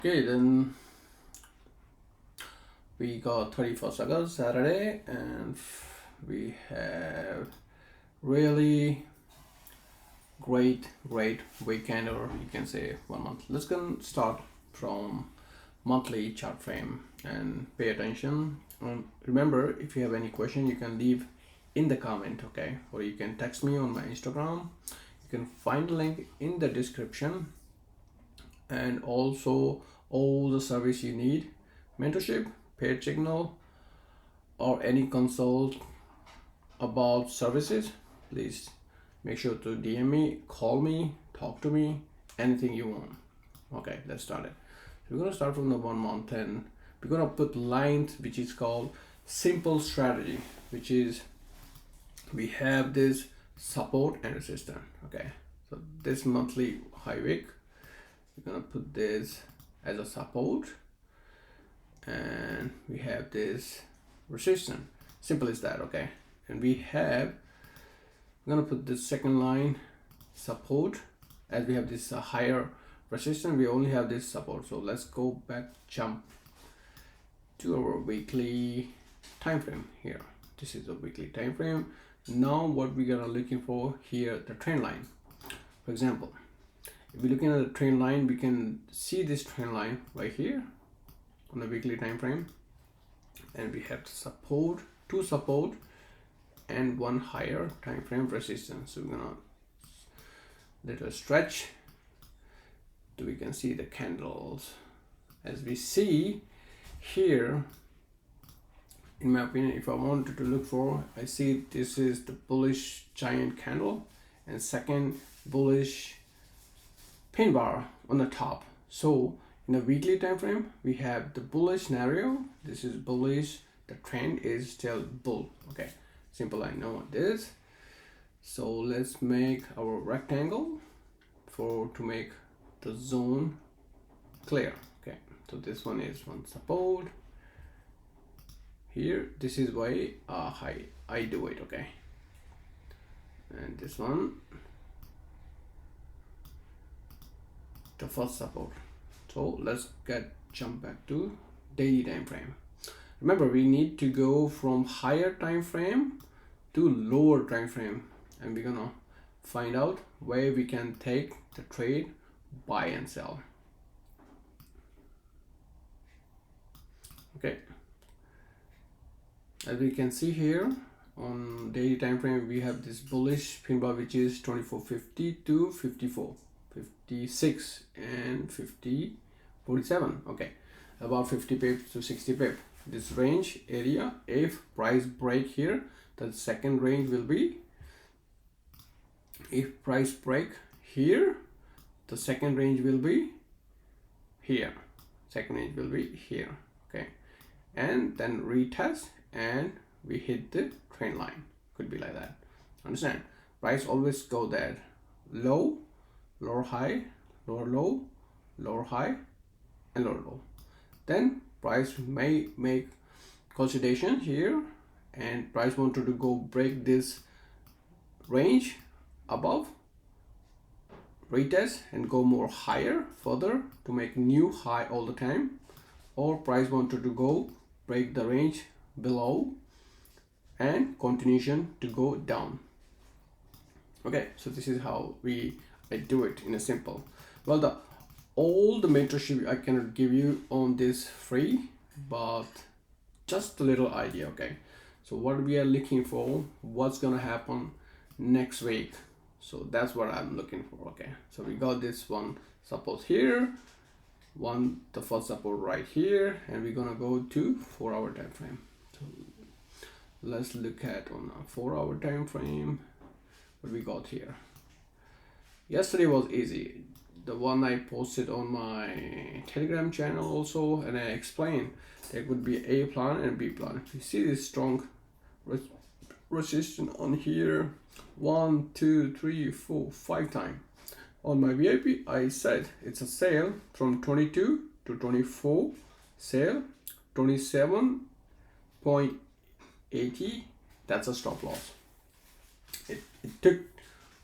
Okay, then we got 31st August, Saturday, and we have really great weekend, or you can say 1 month. Let's go start from monthly chart frame and pay attention. Remember, if you have any question, you can leave in the comment, okay, or you can text me on my Instagram. You can find the link in the description, and also all the service you need: mentorship, paid signal, or any consult about services. Please make sure to DM me, call me, talk to me, anything you want. Okay, let's start it. We're gonna start from the 1 month, and we're gonna put lines which is called simple strategy, which is we have this support and resistance. Okay, so this monthly high wick, we're gonna put this as a support, and we have this resistance. Simple as that. Okay, and we're gonna put this second line support, as we have this higher resistance, we only have this support. So let's go back, jump to our weekly time frame here. This is a weekly time frame. Now what we are looking for here, the trend line. For example, if we're looking at the trend line, we can see this trend line right here on the weekly time frame, and we have support, two support, and one higher time frame resistance. So we're gonna let it stretch so we can see the candles. As we see here, in my opinion, if I wanted to look for, I see this is the bullish giant candle and second bullish pin bar on the top. So in the weekly time frame, we have the bullish scenario. This is bullish, the trend is still bull. Okay, simple, I know what this is. So let's make our rectangle to make the zone clear. Okay, so this one is one support here. This is why I do it. Okay, and this one, the first support. So let's jump back to daily time frame. Remember, we need to go from higher time frame to lower time frame, and we're gonna find out where we can take the trade, buy and sell. Okay, as we can see here on daily time frame, we have this bullish pin bar which is 24.50 to 54, 56 and 50, 47. Okay, about 50 pips to 60 pips. This range area, if price break here, the second range will be, if price break here, the second range will be here, second range will be here. Okay, and then retest and we hit the trend line. Could be like that. Understand? Price always go there: low, lower high, lower low, lower high, and lower low. Then price may make consolidation here, and price wanted to go break this range above, retest and go more higher further to make new high all the time, or price wanted to go break the range below and continuation to go down. Okay, so this is how I do it in a simple. Well, all the mentorship I cannot give you on this free, but just a little idea. Okay, so what we are looking for, what's gonna happen next week, so that's what I'm looking for. Okay, so we got this one support here, the first support right here, and we're gonna go to 4-hour time frame. So let's look at on a 4-hour time frame what we got here. Yesterday was easy, the one I posted on my Telegram channel also, and I explained there could be A plan and B plan. You see this strong resistance on here, 1 2 3 4 5 times. On my VIP I said it's a sale from 22 to 24, sale 27.80, that's a stop loss. It took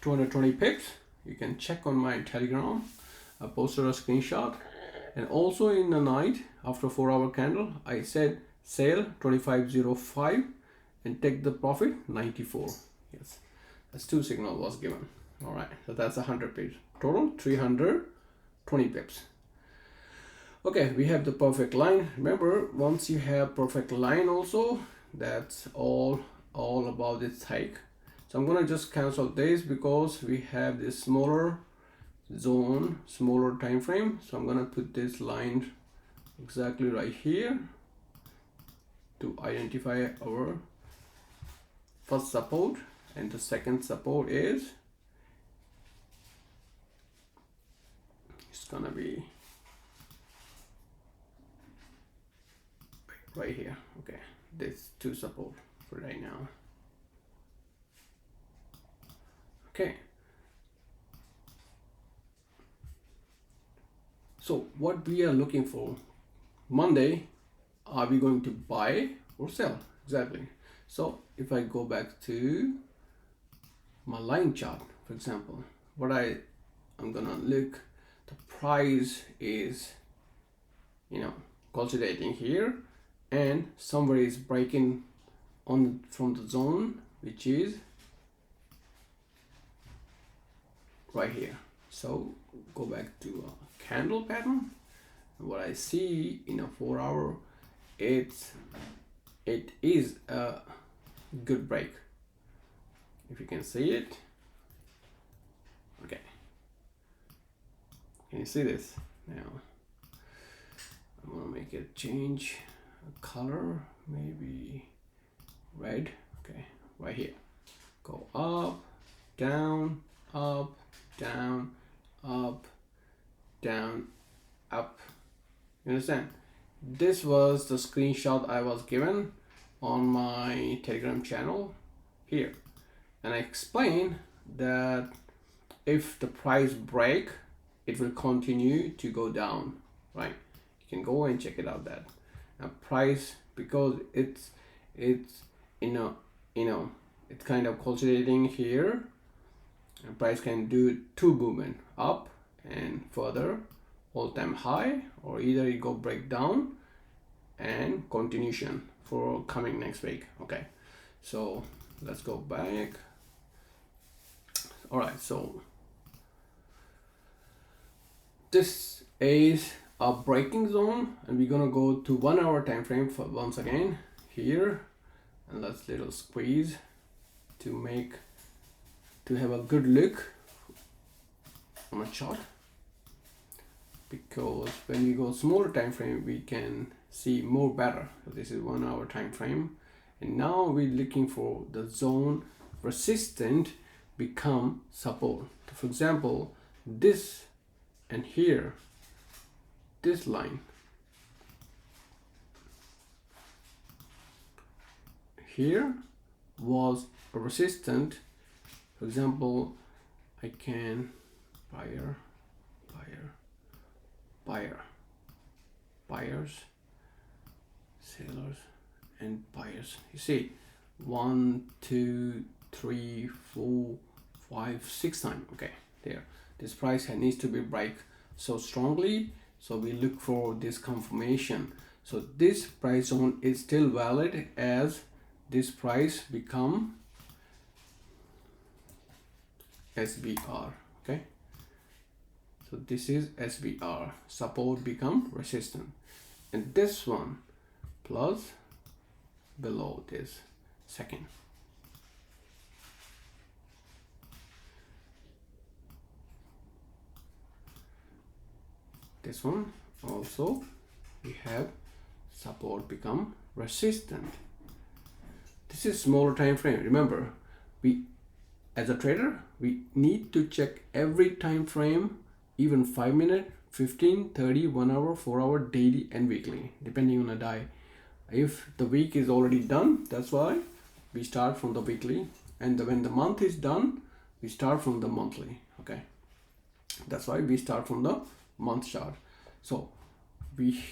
220 pips. You can check on my Telegram. I posted a screenshot And also in the night after 4-hour candle, I said sell 25.05 and take the profit 94. Yes, that's 2 signal was given. All right, so that's 100 pips total, 320 pips. Okay, we have the perfect line. Remember, once you have perfect line also, that's all about this hike. So I'm gonna just cancel this because we have this smaller zone, smaller time frame. So I'm gonna put this line exactly right here to identify our first support, and the second support is, it's gonna be right here. Okay, this 2 support for right now. Okay, so what we are looking for Monday, are we going to buy or sell? Exactly. So if I go back to my line chart, for example, what I'm gonna look, the price is, consolidating here, and somewhere is breaking on from the zone, which is right here. So go back to a candle pattern. What I see in a 4-hour, it is a good break. If you can see it, okay. Can you see this? Now I'm gonna make it change a color, maybe red. Okay, right here. Go up, down, up, down, up, down, up. You understand? This was the screenshot I was given on my Telegram channel here, and I explain that if the price break, it will continue to go down, right? You can go and check it out. That price, because it's it's kind of consolidating here, and price can do 2 movement, up and further all-time high, or either it go break down and continuation for coming next week. Okay, so let's go back. All right, so this is a breaking zone, and we're gonna go to 1-hour time frame for once again here, and let's little squeeze to have a good look on a chart, because when we go smaller time frame we can see more better. So this is 1-hour time frame, and now we're looking for the zone resistant become support. For example, this and here, this line here was a resistant. For example, I can buyer, buyers, sellers, and buyers. You see, 1, 2, 3, 4, 5, 6 times. Okay, there. This price needs to be break so strongly. So we look for this confirmation. So this price zone is still valid as this price become SVR. Okay, so this is SVR, support become resistance, and this one plus below this second. This one also we have support become resistant. This is smaller time frame. Remember, we as a trader, we need to check every time frame, even 5 minute, 15, 30, 1 hour, 4 hour, daily and weekly, depending on the day. If the week is already done, that's why we start from the weekly, and when the month is done, we start from the monthly. Okay, that's why we start from the month chart. So we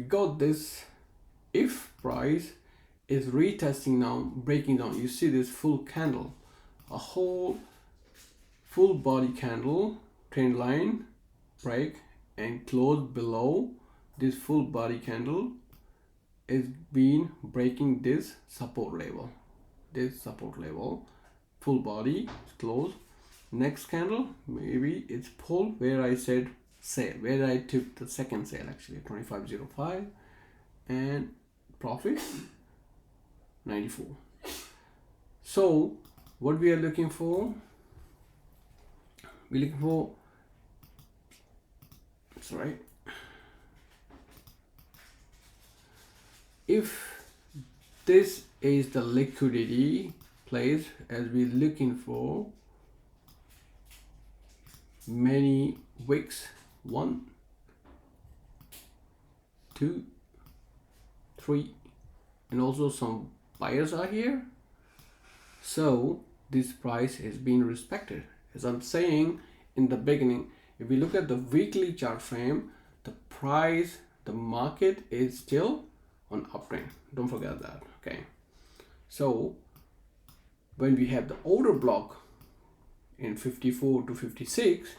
got this. If price is retesting now, breaking down, you see this full candle, a whole full body candle, trend line break, and close below this full body candle is been breaking this support level. Full body is closed. Next candle, maybe it's pull where I said sale, where I took the second sale actually, 25.05, and profit 94. So what we are looking for, sorry, if this is the liquidity place as we're looking for many wicks, 1, 2, 3, and also some buyers are here, so this price is being respected. As I'm saying in the beginning, if we look at the weekly chart frame, the price, the market is still on uptrend. Don't forget that. Okay, so when we have the order block in 54 to 56,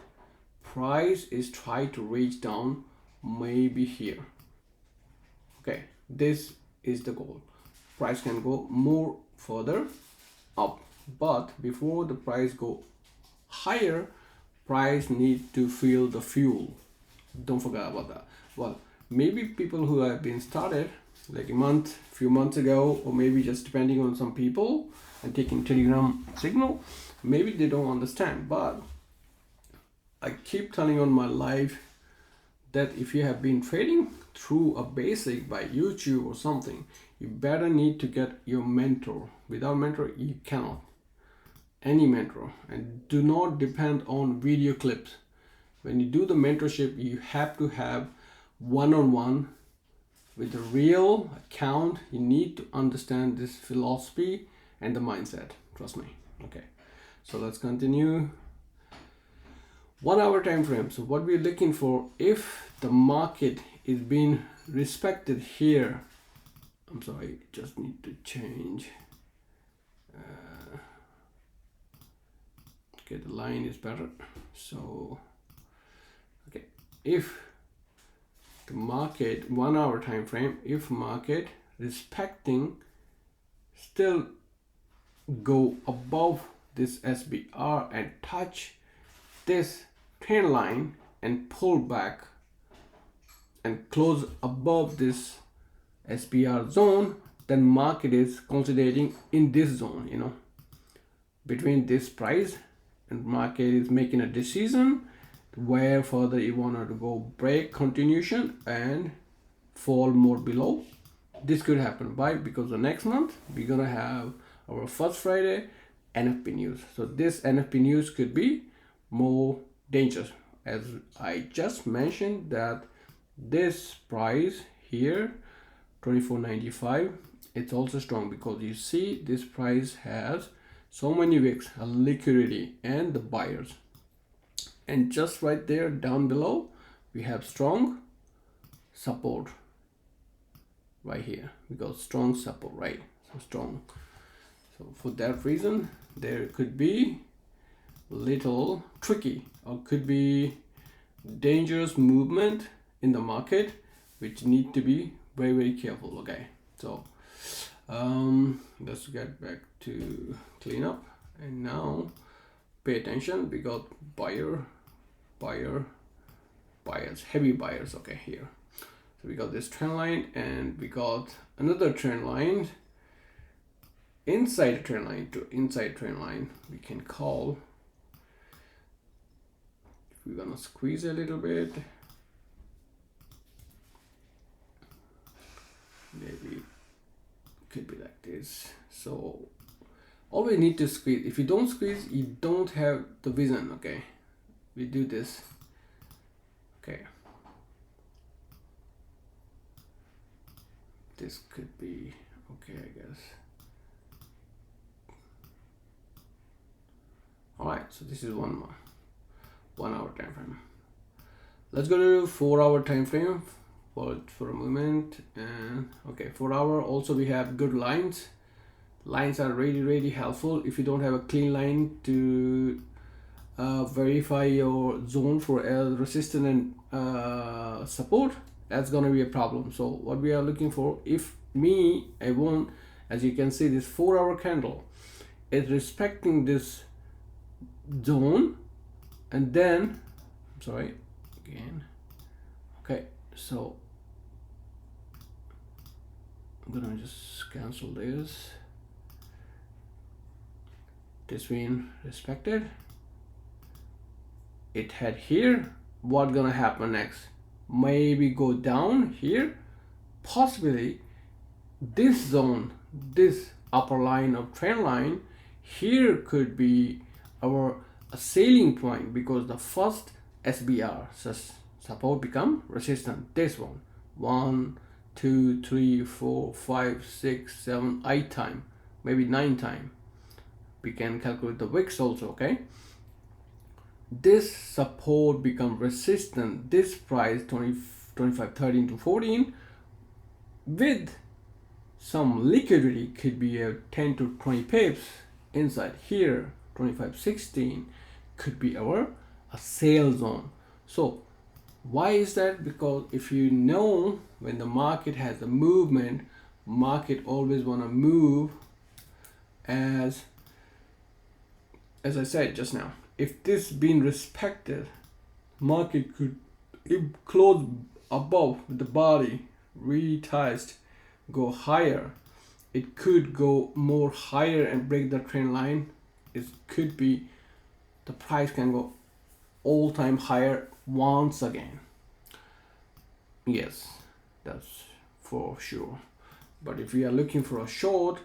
price is trying to reach down maybe here. Okay, this is the goal. Price can go more further up, but before the price go higher, price need to feel the fuel. Don't forget about that. Well, maybe people who have been started like few months ago, or maybe just depending on some people and taking Telegram signal, maybe they don't understand, but I keep telling on my live that if you have been trading through a basic by YouTube or something, you better need to get your mentor. Without mentor, you cannot. Any mentor, and do not depend on video clips. When you do the mentorship, you have to have one-on-one with a real account. You need to understand this philosophy and the mindset. Trust me. Okay, so let's continue. 1 hour time frame. So what we're looking for, if the market is being respected here, I'm sorry, just need to change. Okay, the line is better. So okay, if the market 1 hour time frame, if market respecting still go above this SBR and touch this trend line and pull back and close above this SBR zone, then market is consolidating in this zone, you know, between this price, and market is making a decision where further you want to go break continuation and fall more below. This could happen. Why? Because the next month we're gonna have our first Friday NFP news. So this NFP news could be more dangerous. As I just mentioned that this price here, 24.95, it's also strong because you see this price has so many wicks, a liquidity and the buyers. And just right there down below, we have strong support right here. We got strong support, right? So strong. So for that reason, there could be little tricky or could be dangerous movement in the market, which need to be very, very careful. Okay, so let's get back to clean up, and now pay attention. We got buyers, heavy buyers. Okay, here, so we got this trend line and we got another trend line, inside trend line to inside trend line. We can call, if we're gonna squeeze a little bit, maybe could be like this. So always need to squeeze. If you don't squeeze, you don't have the vision. Okay, we do this. Okay, this could be okay, I guess. All right, so this is 1 hour time frame. Let's go to 4 hour time frame for a moment. And okay, 4 hour also we have good lines. Lines are really, really helpful. If you don't have a clean line to verify your zone for resistance and support, that's gonna be a problem. So what we are looking for, if I won't, as you can see, this 4-hour candle is respecting this zone, and then sorry again, okay, so I'm gonna just cancel this being respected. It had here, what gonna happen next? Maybe go down here, possibly this zone, this upper line of trend line here could be our sailing point, because the first SBR support become resistance. This one, 1 2 3 4 5 6 7 8 time, maybe 9 time. We can calculate the wicks also. Okay, this support become resistant, this price 25 13 to 14 with some liquidity, could be a 10 to 20 pips inside here. 25.16 could be our sale zone. So why is that? Because if you know, when the market has a movement, market always want to move as I said just now. If this been respected, market could close above the body, retest, go higher. It could go more higher and break the trend line. It could be the price can go all-time higher once again. Yes, that's for sure. But if we are looking for a short,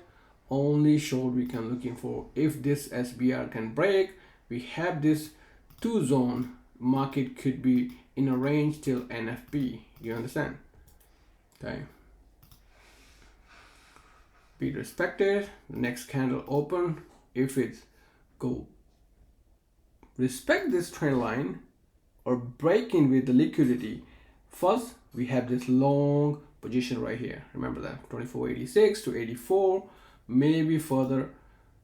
only short we can looking for if this SBR can break. We have this 2 zone, market could be in a range till NFP. You understand? Okay, be respected. Next candle open, if it go respect this trend line or breaking with the liquidity, first we have this long position right here. Remember that 24.86 to 84, maybe further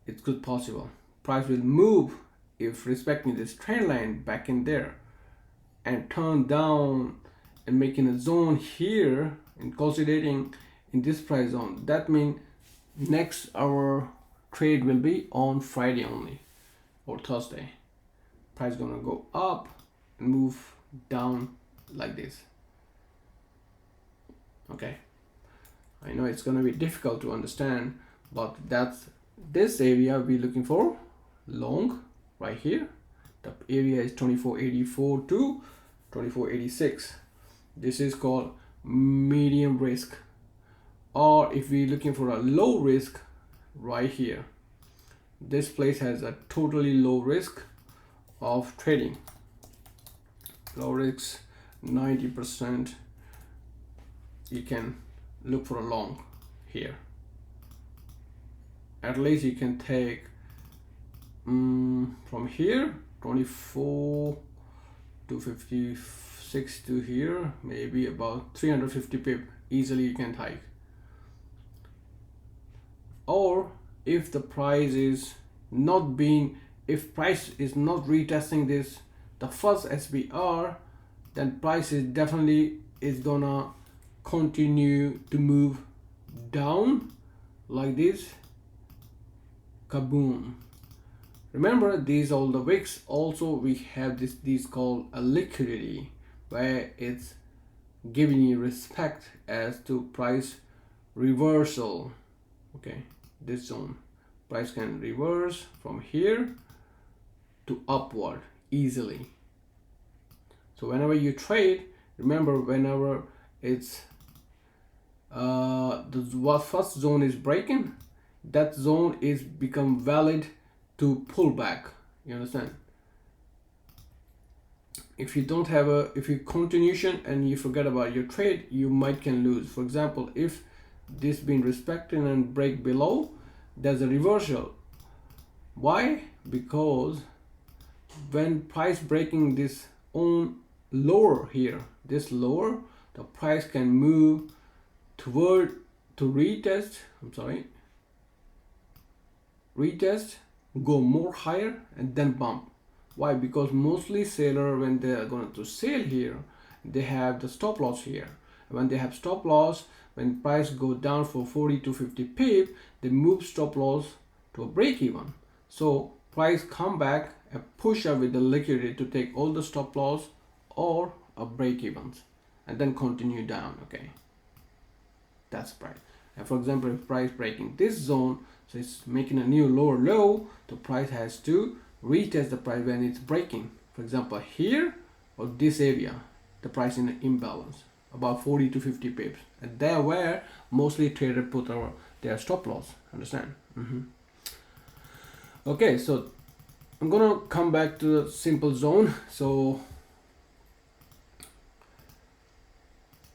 it's good possible. Price will move if respecting this trend line back in there and turn down and making a zone here and consolidating in this price zone. That means next our trade will be on Friday only or Thursday. Price gonna go up and move down like this. Okay, I know it's gonna be difficult to understand, but that's this area we're looking for long right here. The area is 24.84 to 24.86. This is called medium risk, or if we're looking for a low risk, right here, this place has a totally low risk of trading. Low risk 90%. You can look for a long here. At least you can take from here 24 to 56 to here, maybe about 350 pip easily you can take. Or if the price is not being, if price is not retesting this, the first SBR, then price is definitely is gonna continue to move down like this. Kaboom. Remember, these all the wicks. Also we have these called a liquidity, where it's giving you respect as to price reversal. Okay, this zone, price can reverse from here to upward easily. So whenever you trade, remember, whenever it's the first zone is breaking, that zone is become valid to pull back. You understand? If you don't have if you continuation and you forget about your trade, you might can lose. For example, if this been respected and break below, there's a reversal. Why? Because when price breaking this on lower here, this lower, the price can move toward to retest, retest, go more higher and then bump. Why? Because mostly seller, when they are going to sell here, they have the stop loss here. When they have stop loss, when price go down for 40 to 50 pip, they move stop loss to a break even. So price come back and push up with the liquidity to take all the stop loss or a break evens, and then continue down. Okay, that's price. And for example, if price breaking this zone, so it's making a new lower low, the price has to retest the price when it's breaking. For example, here or this area, the price in an imbalance about 40 to 50 pips, and there where mostly trader put their stop loss. Understand? Okay, so I'm gonna come back to the simple zone. So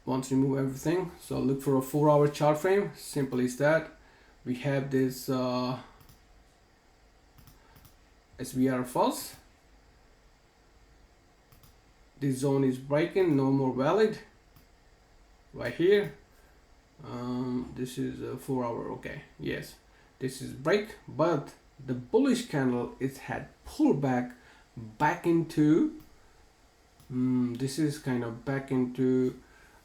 once we move everything, so look for a 4-hour chart frame. Simple as that. We have this SBR false. This zone is breaking, no more valid. Right here, this is a 4-hour. Okay, yes, this is break, but the bullish candle it had pulled back into this is kind of back into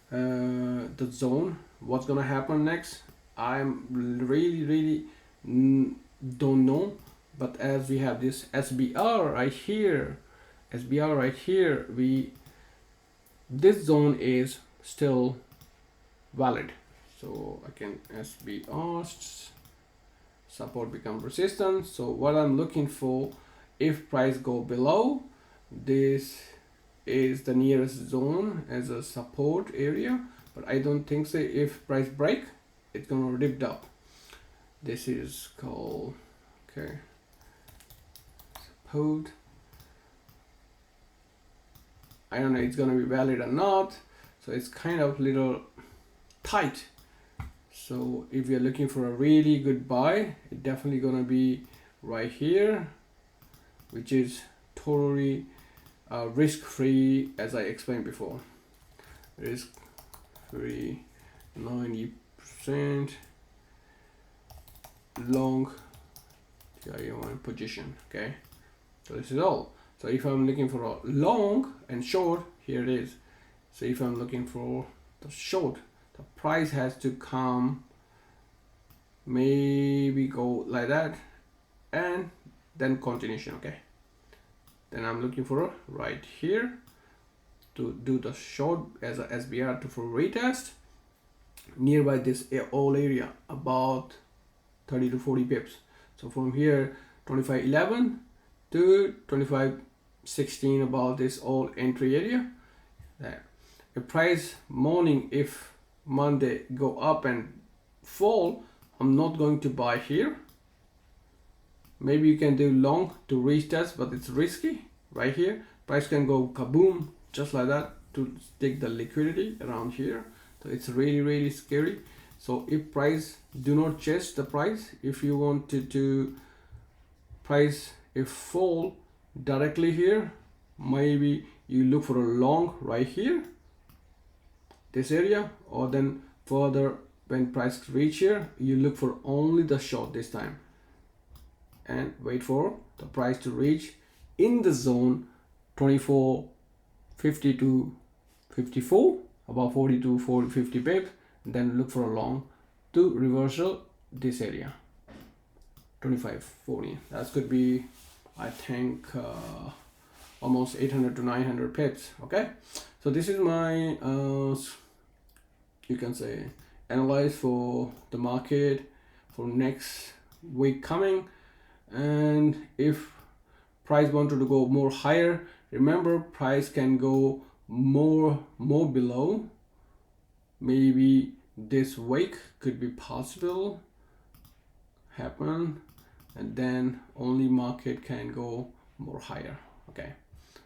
the zone. What's gonna happen next, I'm really don't know. But as we have this SBR right here, this zone is still valid. So I can SBR support become resistance. So what I'm looking for, if price go below, this is the nearest zone as a support area, but I don't think so. If price break, it's gonna rip up. This is called, okay, support. I don't know it's gonna be valid or not, so it's kind of little tight. So if you're looking for a really good buy, it's definitely gonna be right here, which is totally risk-free, as I explained before. Risk-free, 90% long TIO1 position. Okay, so this is all. So if I'm looking for a long and short, here it is. So if I'm looking for the short, the price has to come, maybe go like that, and then continuation. Okay, then I'm looking for right here to do the short as a SBR to for retest nearby this all area about 30 to 40 pips. So from here 25.11 to 25.16, about this all entry area there. The price morning, if Monday go up and fall, I'm not going to buy here. Maybe you can do long to retest, but it's risky. Right here price can go kaboom just like that to take the liquidity around here. So it's really scary. So if price, do not chase the price. If you want to price if fall directly here, maybe you look for a long right here, this area, or then further when price reach here, you look for only the short this time and wait for the price to reach in the zone 24.50 to 54, about 40 to 50 pips, then look for a long to reversal this area 25.40. that could be, I think, almost 800 to 900 pips. Okay, so this is my you can say analyze for the market for next week coming. And if price wanted to go more higher, remember price can go more below. Maybe this week could be possible happen, and then only market can go more higher. Okay,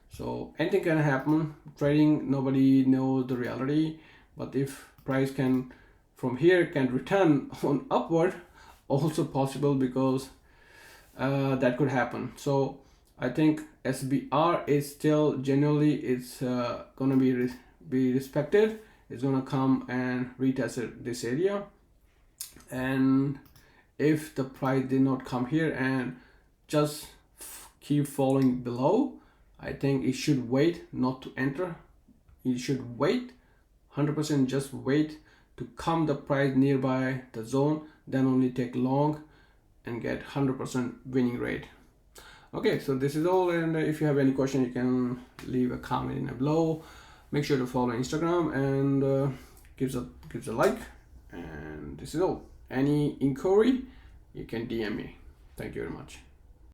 so anything can happen. Trading, nobody knows the reality, but if price can from here can return on upward, also possible, because that could happen. So I think SBR is still generally it's gonna be respected. It's gonna come and retest this area, and if the price did not come here and just keep falling below, I think it should wait not to enter. You should wait 100%, just wait to come the price nearby the zone, then only take long and get 100% winning rate. Okay, so this is all, and if you have any question, you can leave a comment in below. Make sure to follow Instagram and gives a like, and this is all. Any inquiry, you can DM me. Thank you very much.